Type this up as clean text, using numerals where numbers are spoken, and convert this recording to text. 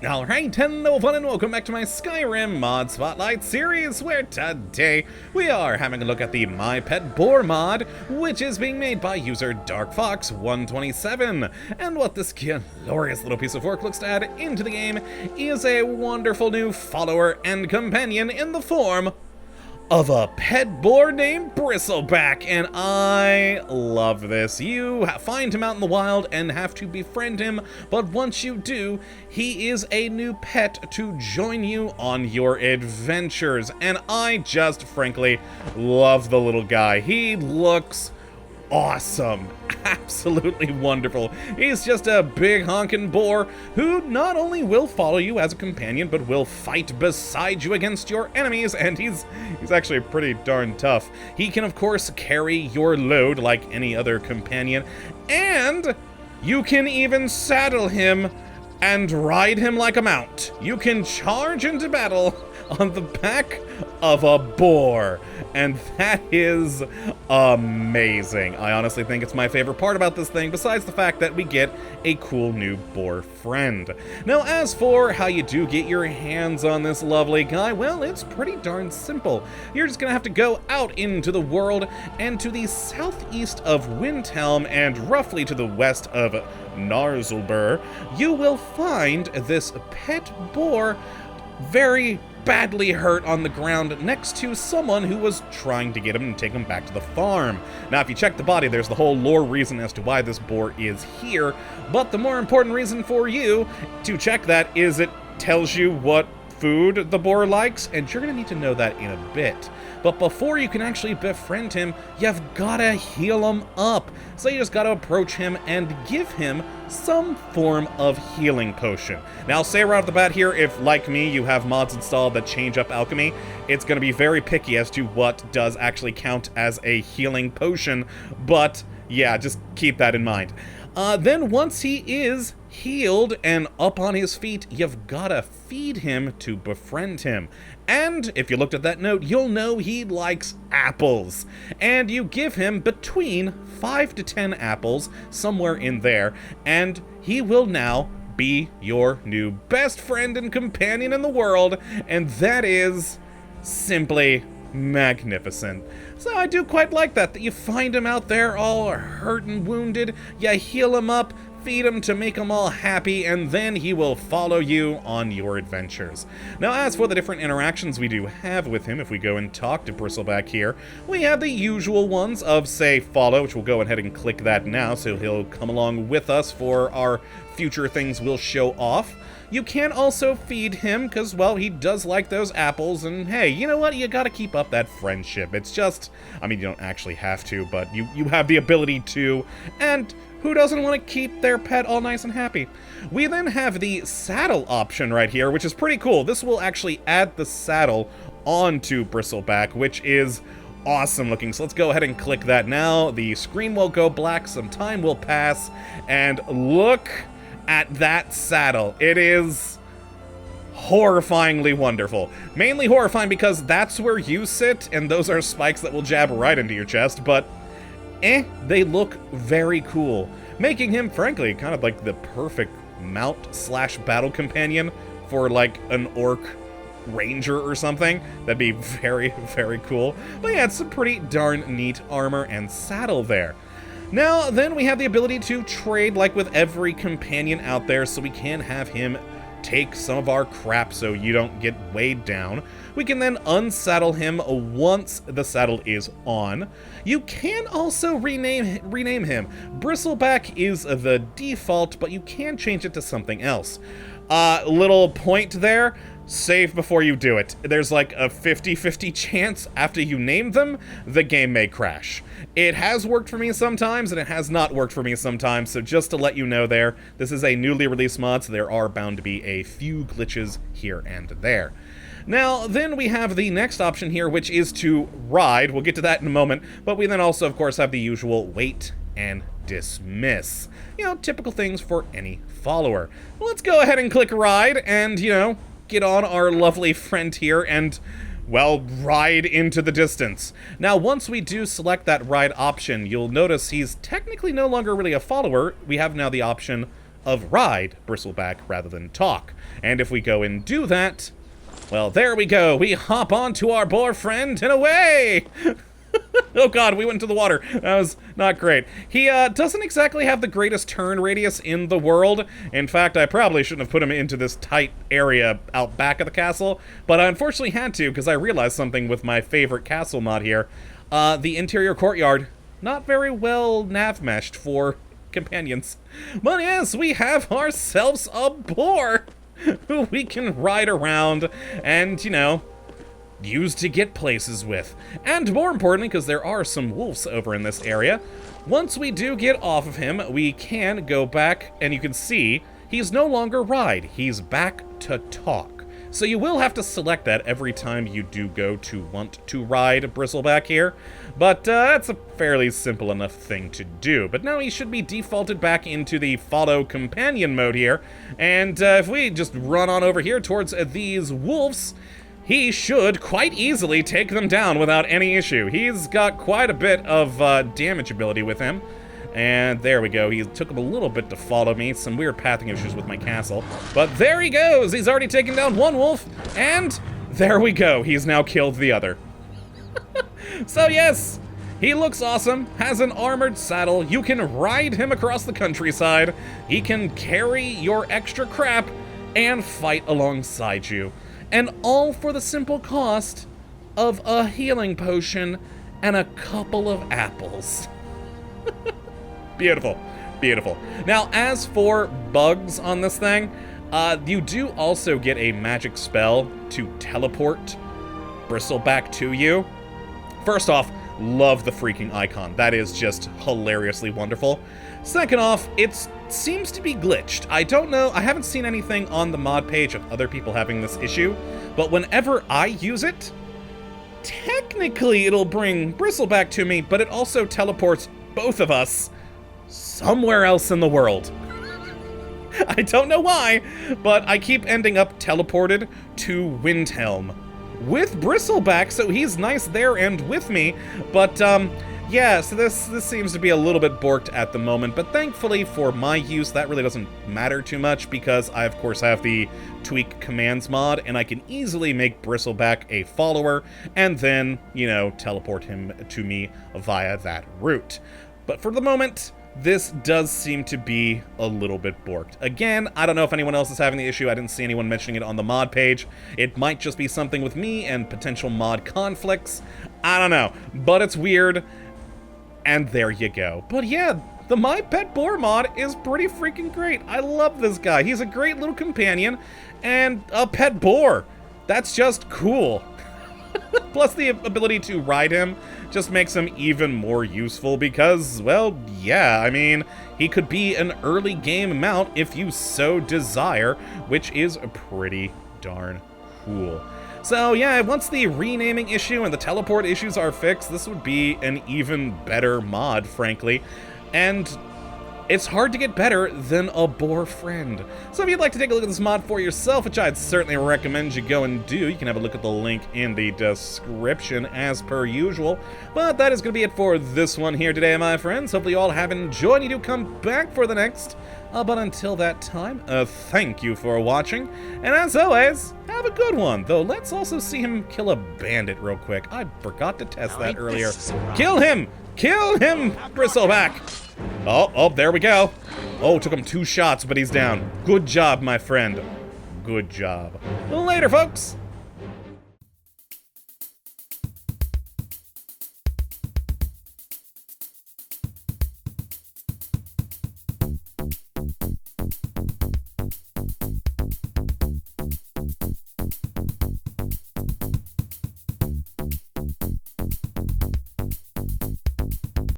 Alright, hello everyone and welcome back to my Skyrim Mod Spotlight series, where today we are having a look at the My Pet Boar mod, which is being made by user DarkFox127. And what this glorious little piece of work looks to add into the game is a wonderful new follower and companion in the form of a pet boar named Bristleback, and I love this. You find him out in the wild and have to befriend him, but once you do, he is a new pet to join you on your adventures, and I just frankly love the little guy. He looks awesome. Absolutely wonderful. He's just a big honkin' boar who not only will follow you as a companion, but will fight beside you against your enemies, and he's actually pretty darn tough. He can, of course, carry your load like any other companion, and you can even saddle him and ride him like a mount. You can charge into battle on the back of a boar, and that is amazing. I honestly think it's my favorite part about this thing, besides the fact that we get a cool new boar friend. Now, as for how you do get your hands on this lovely guy, well, it's pretty darn simple. You're just gonna have to go out into the world, and to the southeast of Windhelm and roughly to the west of Narzulbur, you will find this pet boar very badly hurt on the ground next to someone who was trying to get him and take him back to the farm. Now, if you check the body, there's the whole lore reason as to why this boar is here, but the more important reason for you to check that is it tells you what food the boar likes, and you're gonna need to know that in a bit. But before you can actually befriend him, you've gotta heal him up. So you just gotta approach him and give him some form of healing potion. Now, I'll say right off the bat here, if, like me, you have mods installed that change up alchemy, it's gonna be very picky as to what does actually count as a healing potion, but yeah, just keep that in mind. Then once he is healed and up on his feet, you've gotta feed him to befriend him. And if you looked at that note, you'll know he likes apples. And you give him between 5 to 10 apples, somewhere in there, and he will now be your new best friend and companion in the world, and that is simply magnificent. So I do quite like that you find him out there all hurt and wounded, you heal him up, feed him to make him all happy, and then he will follow you on your adventures. Now, as for the different interactions we do have with him, if we go and talk to Bristleback here, we have the usual ones of, say, follow, which we'll go ahead and click that now, so he'll come along with us for our future things we'll show off. You can also feed him, because, well, he does like those apples, and hey, you know what? You gotta keep up that friendship. It's just, I mean, you don't actually have to, but you have the ability to, and who doesn't want to keep their pet all nice and happy? We then have the saddle option right here, which is pretty cool. This will actually add the saddle onto Bristleback, which is awesome looking. So let's go ahead and click that now. The screen will go black, some time will pass, and look at that saddle. It is horrifyingly wonderful. Mainly horrifying because that's where you sit, and those are spikes that will jab right into your chest, but they look very cool, making him, frankly, kind of like the perfect mount/battle companion for, like, an orc ranger or something. That'd be very, very cool. But yeah, it's some pretty darn neat armor and saddle there. Now, then we have the ability to trade, like with every companion out there, so we can have him take some of our crap so you don't get weighed down. We can then unsaddle him once the saddle is on. You can also rename him. Bristleback is the default, but you can change it to something else. Little point there, save before you do it. There's like a 50-50 chance after you name them, the game may crash. It has worked for me sometimes, and it has not worked for me sometimes, so just to let you know there, this is a newly released mod, so there are bound to be a few glitches here and there. Now, then we have the next option here, which is to ride. We'll get to that in a moment, but we then also, of course, have the usual wait and dismiss. You know, typical things for any follower. Let's go ahead and click ride and, you know, get on our lovely friend here and, well, ride into the distance. Now, once we do select that ride option, you'll notice he's technically no longer really a follower. We have now the option of ride Bristleback rather than talk. And if we go and do that, well, there we go. We hop onto our boar friend and away! Oh god, we went into the water. That was not great. He doesn't exactly have the greatest turn radius in the world. In fact, I probably shouldn't have put him into this tight area out back of the castle, but I unfortunately had to because I realized something with my favorite castle mod here. The interior courtyard, not very well nav-meshed for companions. But yes, we have ourselves a boar who we can ride around and, you know, use to get places with. And more importantly, because there are some wolves over in this area, once we do get off of him, we can go back, and you can see he's no longer ride, he's back to talk. So you will have to select that every time you do go to want to ride Bristleback here, but that's a fairly simple enough thing to do. But now he should be defaulted back into the follow companion mode here, and if we just run on over here towards these wolves, he should quite easily take them down without any issue. He's got quite a bit of damage ability with him. And there we go. He took him a little bit to follow me. Some weird pathing issues with my castle. But there he goes. He's already taken down one wolf. And there we go. He's now killed the other. So yes, he looks awesome. Has an armored saddle. You can ride him across the countryside. He can carry your extra crap and fight alongside you. And all for the simple cost of a healing potion and a couple of apples. Beautiful, beautiful. Now, as for bugs on this thing, you do also get a magic spell to teleport Bristleback to you. First off, love the freaking icon. That is just hilariously wonderful. Second off, it seems to be glitched. I don't know, I haven't seen anything on the mod page of other people having this issue, but whenever I use it, technically it'll bring Bristleback to me, but it also teleports both of us somewhere else in the world. I don't know why, but I keep ending up teleported to Windhelm with Bristleback, so he's nice there and with me, but yeah, so this seems to be a little bit borked at the moment, but thankfully for my use, that really doesn't matter too much because I, of course, have the Tweak Commands mod, and I can easily make Bristleback a follower and then, you know, teleport him to me via that route. But for the moment, this does seem to be a little bit borked. Again, I don't know if anyone else is having the issue. I didn't see anyone mentioning it on the mod page. It might just be something with me and potential mod conflicts. I don't know, but it's weird. And there you go. But yeah, the My Pet Boar mod is pretty freaking great. I love this guy. He's a great little companion and a pet boar. That's just cool. Plus the ability to ride him just makes him even more useful because, well, yeah, I mean, he could be an early game mount if you so desire, which is pretty darn cool. So yeah, once the renaming issue and the teleport issues are fixed, this would be an even better mod, frankly. And it's hard to get better than a boar friend. So if you'd like to take a look at this mod for yourself, which I'd certainly recommend you go and do, you can have a look at the link in the description as per usual. But that is going to be it for this one here today, my friends. Hopefully you all have enjoyed and you do come back for the next. But until that time, thank you for watching, and as always, have a good one. Though, let's also see him kill a bandit real quick. I forgot to test that earlier. Kill him! Kill him, Bristleback! Oh, there we go. Oh, took him 2 shots, but he's down. Good job, my friend. Good job. Later, folks!